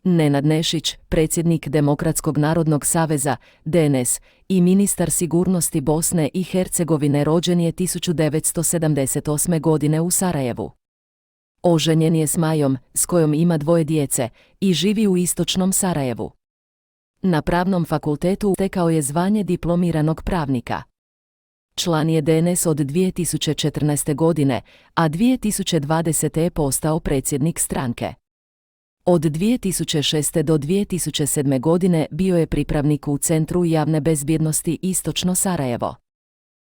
Nenad Nešić, predsjednik Demokratskog narodnog saveza, DNS, i ministar sigurnosti Bosne i Hercegovine, rođen je 1978. godine u Sarajevu. Oženjen je s Majom, s kojom ima 2 djece, i živi u istočnom Sarajevu. Na Pravnom fakultetu stekao je zvanje diplomiranog pravnika. Član je DNS od 2014. godine, a 2020. je postao predsjednik stranke. Od 2006. do 2007. godine bio je pripravnik u Centru javne bezbjednosti Istočno Sarajevo.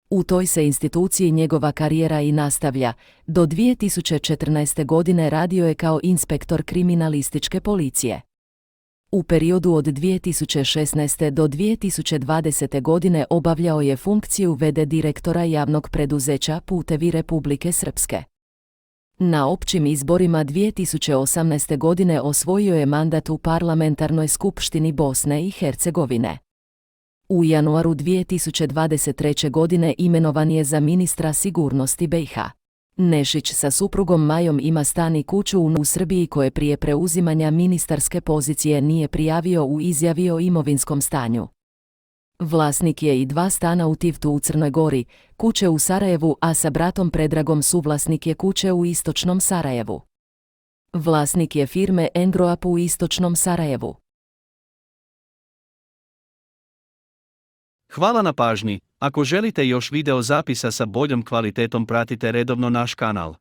U toj se instituciji njegova karijera i nastavlja. Do 2014. godine radio je kao inspektor kriminalističke policije. U periodu od 2016. do 2020. godine obavljao je funkciju v.d. direktora javnog preduzeća Putevi Republike Srpske. Na općim izborima 2018. godine osvojio je mandat u Parlamentarnoj skupštini Bosne i Hercegovine. U januaru 2023. godine imenovan je za ministra sigurnosti BiH. Nešić sa suprugom Majom ima stan i kuću u Srbiji koje prije preuzimanja ministarske pozicije nije prijavio u izjavi o imovinskom stanju. Vlasnik je i 2 stana u Tivtu u Crnoj Gori, kuće u Sarajevu, a sa bratom Predragom suvlasnik je kuće u istočnom Sarajevu. Vlasnik je firme Engroap u istočnom Sarajevu. Hvala na pažnji. Ako želite još video zapisa sa boljom kvalitetom, pratite redovno naš kanal.